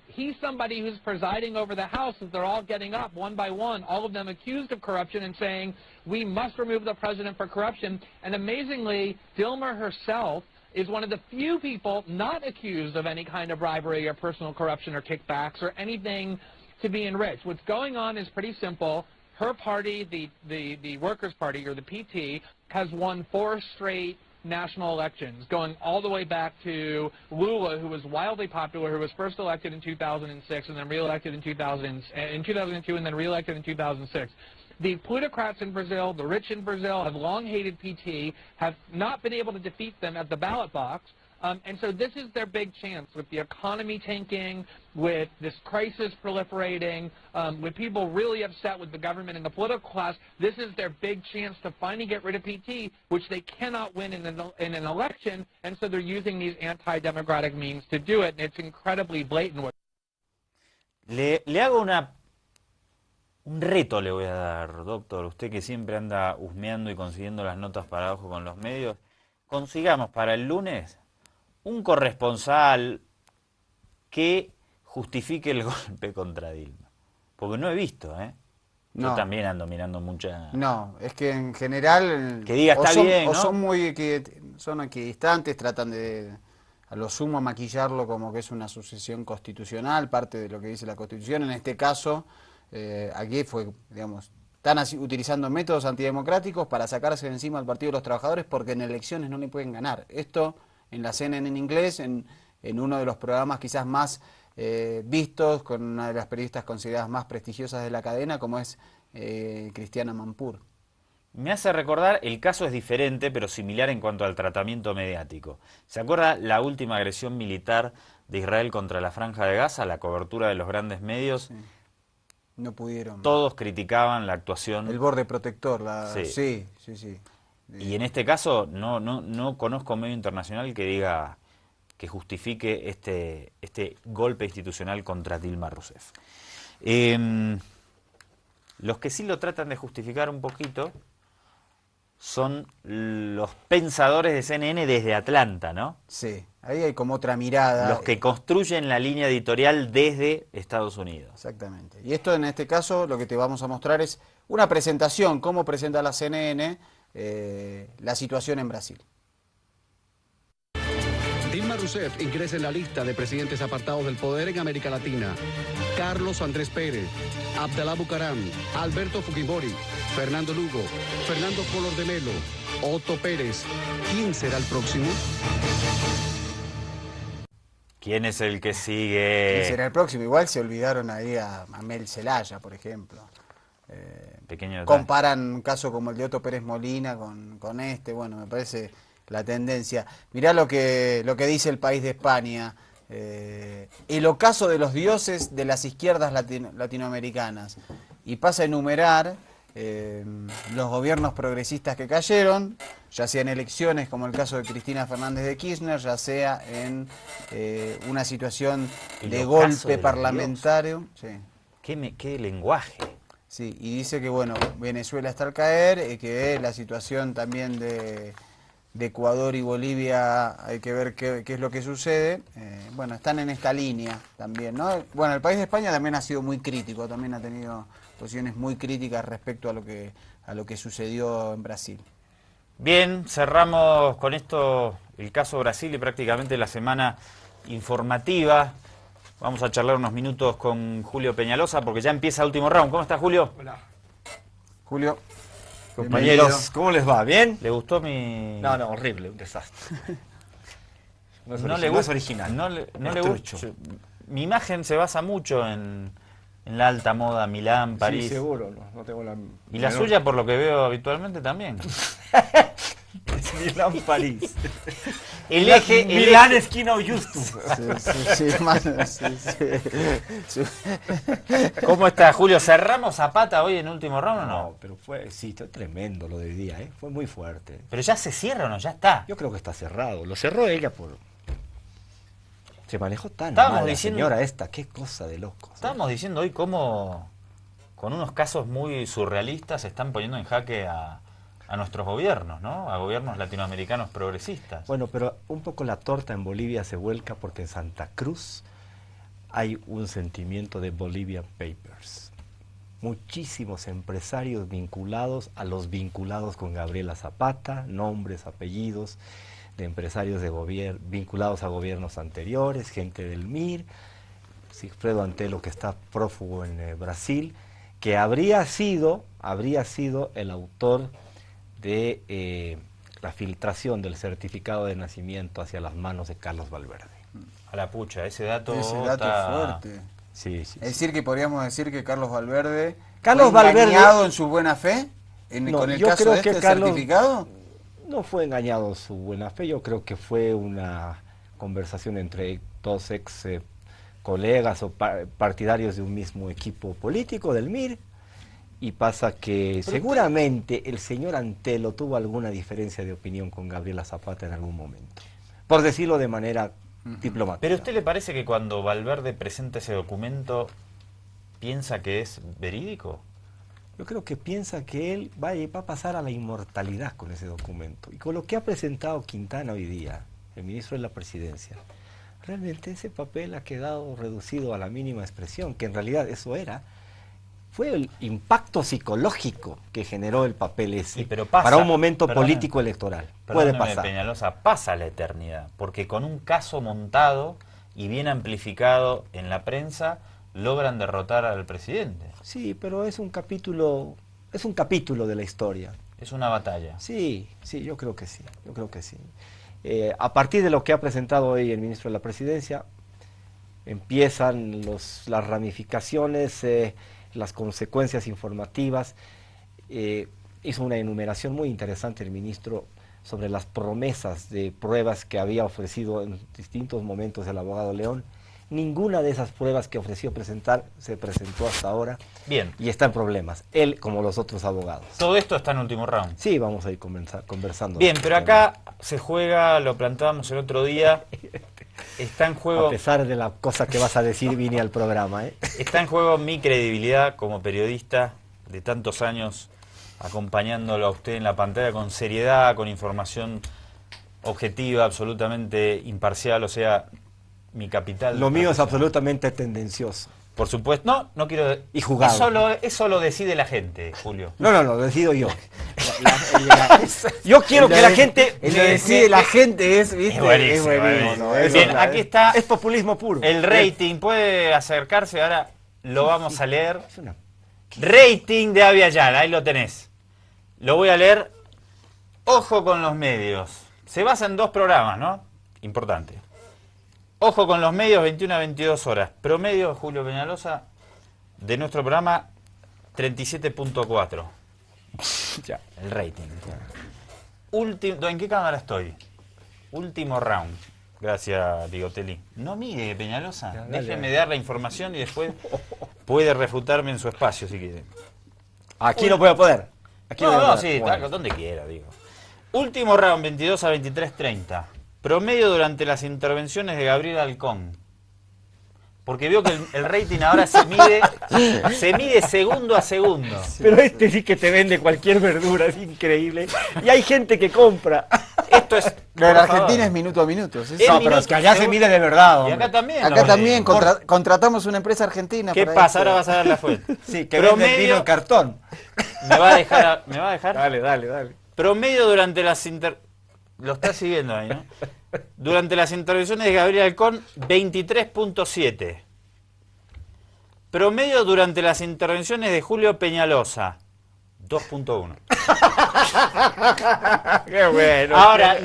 He's somebody who's presiding over the House as they're all getting up one by one, all of them accused of corruption and saying, we must remove the president for corruption. And amazingly, Dilma herself is one of the few people not accused of any kind of bribery or personal corruption or kickbacks or anything to be enriched. What's going on is pretty simple. Her party, the Workers' Party, or the PT, has won 4 straight national elections, going all the way back to Lula, who was wildly popular, who was first elected in 2006 and then re-elected in 2002 and then re-elected in 2006. The plutocrats in Brazil, the rich in Brazil, have long hated PT, have not been able to defeat them at the ballot box. And so this is their big chance, with the economy tanking, with this crisis proliferating, with people really upset with the government and the political class. This is their big chance to finally get rid of PT, which they cannot win in an election, and so they're using these anti-democratic means to do it, and it's incredibly blatant. Le hago un reto, le voy a dar, doctor. Usted que siempre anda husmeando y consiguiendo las notas para abajo con los medios, consigamos para el lunes un corresponsal que justifique el golpe contra Dilma. Porque no he visto, ¿eh? No. Yo también ando mirando mucha... No, es que en general... Que diga está bien, ¿no? O son muy son equidistantes, tratan de a lo sumo maquillarlo como que es una sucesión constitucional, parte de lo que dice la Constitución. En este caso, aquí fue, digamos, están utilizando métodos antidemocráticos para sacarse de encima al Partido de los Trabajadores porque en elecciones no le pueden ganar. Esto en la CNN en inglés, en uno de los programas quizás más vistos, con una de las periodistas consideradas más prestigiosas de la cadena, como es Cristina Mampur. Me hace recordar, el caso es diferente, pero similar en cuanto al tratamiento mediático. ¿Se acuerda la última agresión militar de Israel contra la Franja de Gaza, la cobertura de los grandes medios? Sí. No pudieron. Todos criticaban la actuación. El borde protector, Sí. Sí. Y en este caso no conozco medio internacional que diga, que justifique este golpe institucional contra Dilma Rousseff. Los que sí lo tratan de justificar un poquito son los pensadores de CNN desde Atlanta, ¿no? Sí, ahí hay como otra mirada. Los que construyen la línea editorial desde Estados Unidos. Exactamente. Y esto en este caso lo que te vamos a mostrar es una presentación, cómo presenta la CNN la situación en Brasil. Dilma Rousseff ingresa en la lista de presidentes apartados del poder en América Latina. Carlos Andrés Pérez, Abdalá Bucaram, Alberto Fujimori, Fernando Lugo, Fernando Collor de Mello, Otto Pérez. ¿Quién será el próximo? ¿Quién es el que sigue? ¿Quién será el próximo? Igual se olvidaron ahí a Mel Zelaya, por ejemplo. Pequeño detalle. Comparan un caso como el de Otto Pérez Molina con este. Bueno, me parece la tendencia. Mirá lo que dice El País de España. El ocaso de los dioses de las izquierdas latinoamericanas. Y pasa a enumerar los gobiernos progresistas que cayeron, ya sea en elecciones como el caso de Cristina Fernández de Kirchner, ya sea en una situación de golpe parlamentario. Sí. ¿Qué lenguaje? Sí, y dice que bueno, Venezuela está al caer, que la situación también de Ecuador y Bolivia hay que ver qué es lo que sucede. Bueno, están en esta línea también, ¿no? Bueno, El País de España también ha sido muy crítico, también ha tenido posiciones muy críticas respecto a lo que sucedió en Brasil. Bien, cerramos con esto el caso Brasil y prácticamente la semana informativa. Vamos a charlar unos minutos con Julio Peñalosa porque ya empieza el último round. ¿Cómo está, Julio? Hola. Julio. Compañeros, ¿cómo les va? ¿Bien? ¿Le gustó mi...? No, horrible, un desastre. No le gusta, original. No le gusta. Mi imagen se basa mucho en la alta moda, Milán, París. Sí, seguro, no tengo la... Y la suya, por lo que veo habitualmente, también. Milán, París. El eje... Milán, esquina Justus. Sí. ¿Cómo está, Julio? ¿Cerramos Zapata hoy en último round o no? No, pero fue tremendo lo de hoy día, ¿eh? Fue muy fuerte. ¿Pero ya se cierra o no? Ya está. Yo creo que está cerrado. Lo cerró ella por... Se manejó tan Estábamos mal diciendo... la señora esta, qué cosa de locos. Estábamos diciendo hoy cómo, con unos casos muy surrealistas, se están poniendo en jaque a nuestros gobiernos, ¿no? A gobiernos latinoamericanos progresistas. Bueno, pero un poco la torta en Bolivia se vuelca porque en Santa Cruz hay un sentimiento de Bolivian Papers. Muchísimos empresarios vinculados a los vinculados con Gabriela Zapata, nombres, apellidos de empresarios de vinculados a gobiernos anteriores, gente del MIR, Sigfredo Antelo, que está prófugo en Brasil, que habría sido el autor de la filtración del certificado de nacimiento hacia las manos de Carlos Valverde. A la pucha, ese dato es fuerte. Sí. Es decir, que podríamos decir que Carlos Valverde Valverde engañado en su buena fe con el caso de este certificado. No fue engañado en su buena fe, yo creo que fue una conversación entre dos ex colegas o partidarios de un mismo equipo político del MIR. Y pasa que seguramente el señor Antelo tuvo alguna diferencia de opinión con Gabriela Zapata en algún momento, por decirlo de manera diplomática. ¿Pero a usted le parece que cuando Valverde presenta ese documento piensa que es verídico? Yo creo que piensa que él va a pasar a la inmortalidad con ese documento. Y con lo que ha presentado Quintana hoy día, el ministro de la Presidencia, realmente ese papel ha quedado reducido a la mínima expresión, que en realidad eso fue el impacto psicológico que generó el papel ese para un momento político electoral. Puede pasar. Peñalosa, pasa la eternidad, porque con un caso montado y bien amplificado en la prensa, logran derrotar al presidente. Sí, pero es un capítulo de la historia. Es una batalla. Sí, yo creo que sí. A partir de lo que ha presentado hoy el ministro de la Presidencia, empiezan las ramificaciones, las consecuencias informativas. hizo una enumeración muy interesante el ministro sobre las promesas de pruebas que había ofrecido en distintos momentos el abogado León. Ninguna de esas pruebas que ofreció presentar se presentó hasta ahora. Bien. Y está en problemas, él como los otros abogados. Todo esto está en último round. Sí, vamos a ir conversando. Bien, pero acá se juega, lo planteábamos el otro día, está en juego... A pesar de la cosa que vas a decir, vine al programa. Está en juego mi credibilidad como periodista de tantos años acompañándolo a usted en la pantalla con seriedad, con información objetiva, absolutamente imparcial, o sea... Mi capital. Lo mío es absolutamente tendencioso. Por supuesto. No quiero... Y jugado. Eso lo decide la gente, Julio. No, lo decido yo. Yo quiero que la gente... Lo decide la gente es, ¿viste? Es buenísimo. Bien, aquí está... Es populismo puro. El rating. Puede acercarse, ahora lo vamos a leer. Rating de Abya Yala, ahí lo tenés. Lo voy a leer. Ojo con los medios. Se basa en 2 programas, ¿no? Importante. Ojo con los medios, 21 a 22 horas. Promedio, Julio Peñalosa, de nuestro programa, 37.4. Ya, el rating. ¿En qué cámara estoy? Último round. Gracias, Bigotelli. No mire, Peñalosa. Déjeme dar la información y después puede refutarme en su espacio, si quiere. Aquí no puedo poder. Aquí Sí, bueno. Donde quiera, digo. Último round, 22 a 23.30. Promedio durante las intervenciones de Gabriel Halcón. Porque veo que el rating ahora se mide segundo a segundo. Pero sí que te vende cualquier verdura, es increíble. Y hay gente que compra. Esto es... Lo de la Argentina es minuto a minuto. ¿Sí? No, pero es que allá se mide de verdad, hombre. Y acá también. Acá también contratamos una empresa argentina. ¿Qué pasa? Ahora vas a dar la fuente. Sí, que vende vino en cartón. ¿Me va a dejar? Dale. Promedio durante las Lo está siguiendo ahí, ¿no? Durante las intervenciones de Gabriel Halcón, 23.7. Promedio durante las intervenciones de Julio Peñalosa, 2.1. Qué bueno. Ahora,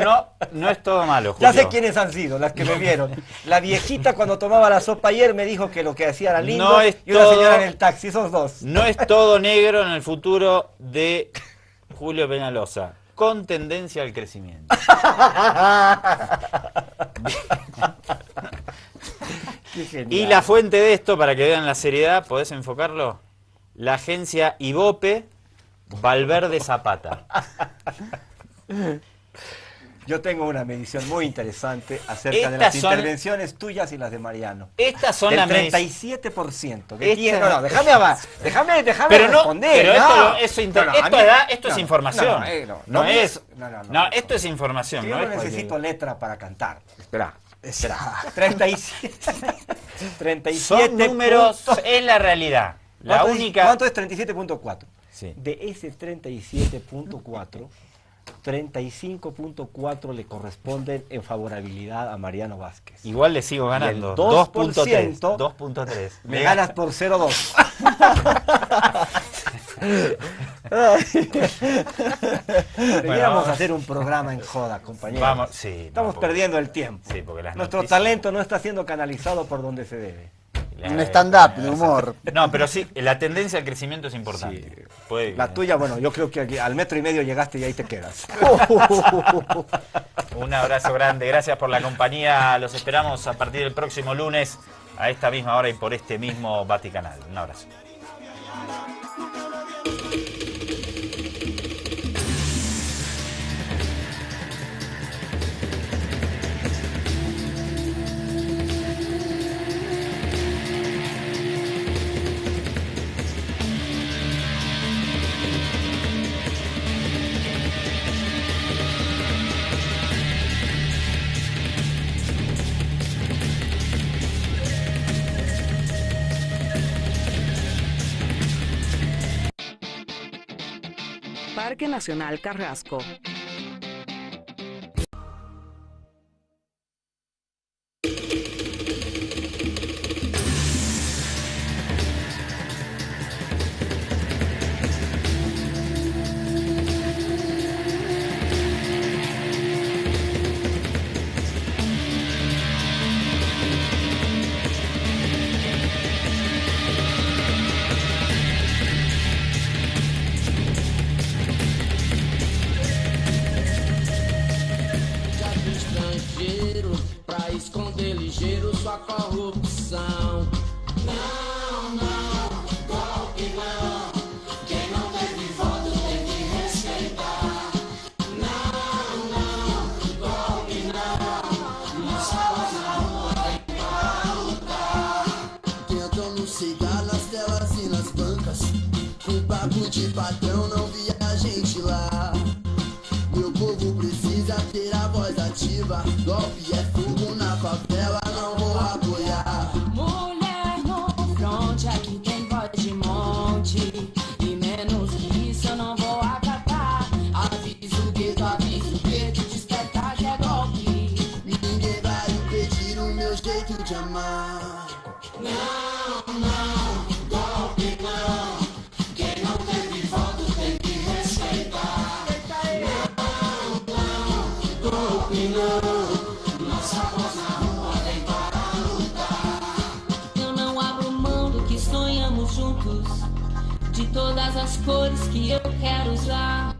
no es todo malo, Julio. Ya sé quiénes han sido, las que me vieron. La viejita cuando tomaba la sopa ayer me dijo que lo que hacía era lindo, no es y una todo, señora en el taxi, esos dos. No es todo negro en el futuro de Julio Peñalosa, con tendencia al crecimiento. Y la fuente de esto, para que vean la seriedad, ¿podés enfocarlo? La agencia Ibope, Valverde Zapata. Yo tengo una medición muy interesante acerca de las intervenciones tuyas y las de Mariano. Estas son las 37%. No, déjame abajo. Déjame responder. Pero esto es información. Esto es información. Yo no necesito letra para cantar. Espera. 37. Son números, es la realidad. ¿Cuánto es 37.4? Sí. De ese 37.4, 35.4 le corresponden en favorabilidad a Mariano Vázquez. Igual le sigo ganando. 2%. 2.3. Me ganas por 0.2. Deberíamos hacer un programa en joda, compañeros. Estamos perdiendo el tiempo. Sí, porque nuestro talento no está siendo canalizado por donde se debe. Un stand-up de humor. No, pero sí, la tendencia al crecimiento es importante. Sí. La tuya, bueno, yo creo que al 1,5 metros llegaste y ahí te quedas. Un abrazo grande, gracias por la compañía. Los esperamos a partir del próximo lunes a esta misma hora y por este mismo Vaticanal. Un abrazo. Parque Nacional Carrasco. corrupção. Não, não, golpe não. Quem não teve voto tem que respeitar. Não, não, golpe não. Nossa voz na rua tem pra lutar. Tentam nos cegar nas telas e nas bancas. Com papo de patrão não vi a gente lá. Meu povo precisa ter a voz ativa. Golpe é fogo na favela, não vou apoiar. Mulher no fronte, aqui tem voz de monte. E menos que isso eu não vou acatar. Aviso o gueto, despertar que é golpe. Ninguém vai impedir o meu jeito de amar. Não, não, golpe não. Quem não teve voto tem que respeitar. Golpe não, nossa voz na rua vem para lutar. Eu não abro mão do que sonhamos juntos, de todas as cores que eu quero usar,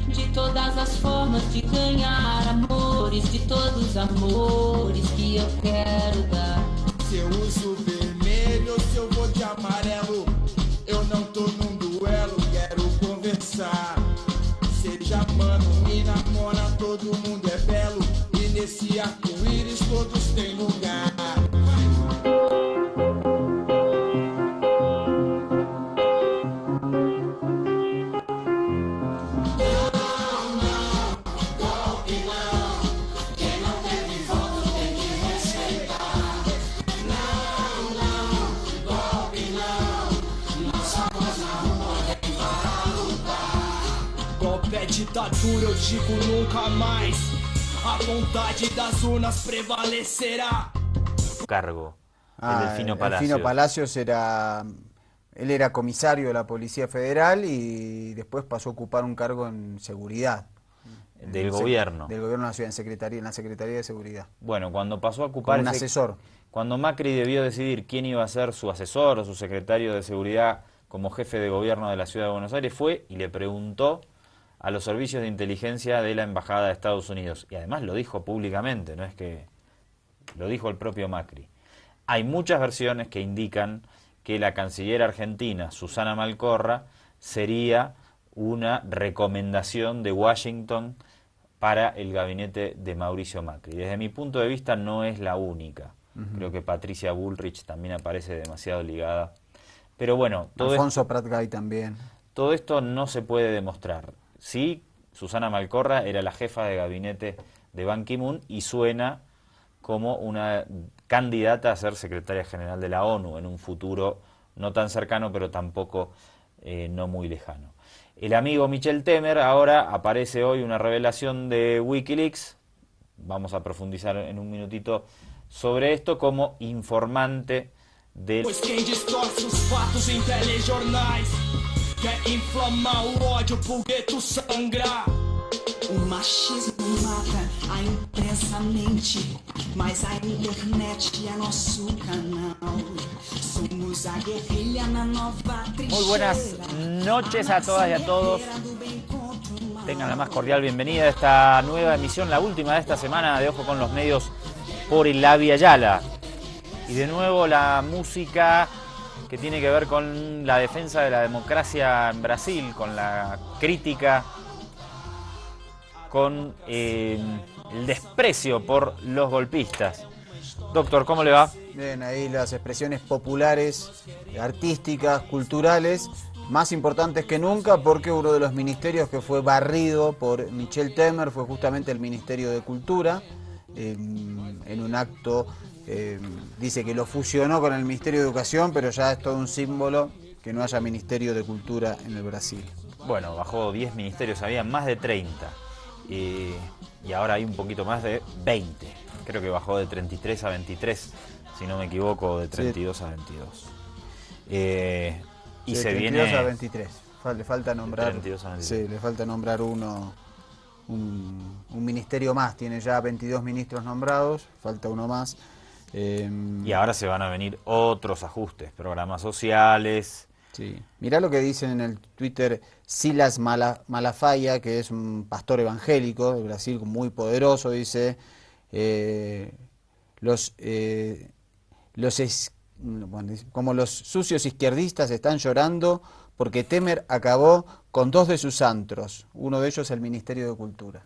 de todas as formas de ganhar amores, de todos os amores que eu quero dar. Se eu uso vermelho ou se eu vou de amarelo, eu não tô num duelo, quero conversar. Seja mano, me namora, todo mundo é belo. E nesse arco-íris todos têm lugar. Não, não, golpe não. Quem não teve voto tem que respeitar. Não, não, golpe não. Nossa voz na rua vem para lutar. Golpe é ditadura, eu digo nunca mais. A vontade das urnas prevalecerá. Cargo. El Delfino Palacios. Delfino Palacios él era comisario de la Policía Federal y después pasó a ocupar un cargo en seguridad. Del gobierno. Del gobierno de la ciudad, en la Secretaría de Seguridad. Bueno, cuando pasó a ocupar... Como un asesor. Cuando Macri debió decidir quién iba a ser su asesor o su secretario de seguridad como jefe de gobierno de la Ciudad de Buenos Aires, fue y le preguntó a los servicios de inteligencia de la Embajada de Estados Unidos. Y además lo dijo públicamente, no es que lo dijo el propio Macri. Hay muchas versiones que indican que la canciller argentina, Susana Malcorra, sería una recomendación de Washington para el gabinete de Mauricio Macri. Desde mi punto de vista no es la única. Creo que Patricia Bullrich también aparece demasiado ligada. Pero bueno, Alfonso Prat-Gay también. Todo esto no se puede demostrar. Sí, Susana Malcorra era la jefa de gabinete de Ban Ki-moon y suena como una candidata a ser secretaria general de la ONU en un futuro no tan cercano, pero tampoco no muy lejano. El amigo Michel Temer, ahora aparece hoy una revelación de Wikileaks, vamos a profundizar en un minutito sobre esto, como informante del... Pois quem distorce os fatos em telejornais quer inflamar o ódio pro gueto sangrar. O machismo mata, a imprensa mente, mas a internet é nosso canal. Somos a guerrilha na nova trincheira. Muy buenas noches a todas y a todos. Tengan la más cordial bienvenida a esta nueva emisión, la última de esta semana de Ojo con los Medios por el Avia Yala. Y de nuevo la música que tiene que ver con la defensa de la democracia en Brasil, con la crítica, con el desprecio por los golpistas. Doctor, ¿cómo le va? Bien, ahí las expresiones populares, artísticas, culturales, más importantes que nunca, porque uno de los ministerios que fue barrido por Michel Temer fue justamente el Ministerio de Cultura. En un acto dice que lo fusionó con el Ministerio de Educación, pero ya es todo un símbolo que no haya Ministerio de Cultura en el Brasil. Bueno, bajó 10 ministerios, había más de 30 y ahora hay un poquito más de 20. Creo que bajó de 33 a 23, si no me equivoco, de 32 a 22. Y sí, se 32 viene... a 23. Le falta nombrar, 32 a 23. Sí, le falta nombrar un ministerio más. Tiene ya 22 ministros nombrados, falta uno más. Y ahora se van a venir otros ajustes, programas sociales. Sí. Mirá lo que dicen en el Twitter Silas Malafaia, que es un pastor evangélico de Brasil muy poderoso, dice... Los como los sucios izquierdistas están llorando porque Temer acabó con 2 de sus antros, uno de ellos el Ministerio de Cultura.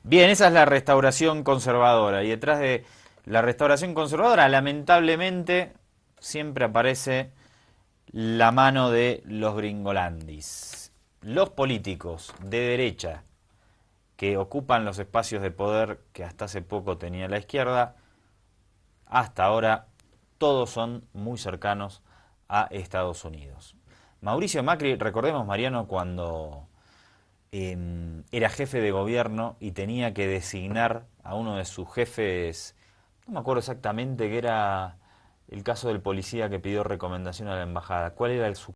Bien, esa es la restauración conservadora, y detrás de la restauración conservadora, lamentablemente, siempre aparece la mano de los gringolandis. Los políticos de derecha que ocupan los espacios de poder que hasta hace poco tenía la izquierda, hasta ahora todos son muy cercanos a Estados Unidos. Mauricio Macri, recordemos, Mariano, cuando era jefe de gobierno y tenía que designar a uno de sus jefes, no me acuerdo exactamente, que era el caso del policía que pidió recomendación a la embajada. ¿Cuál era su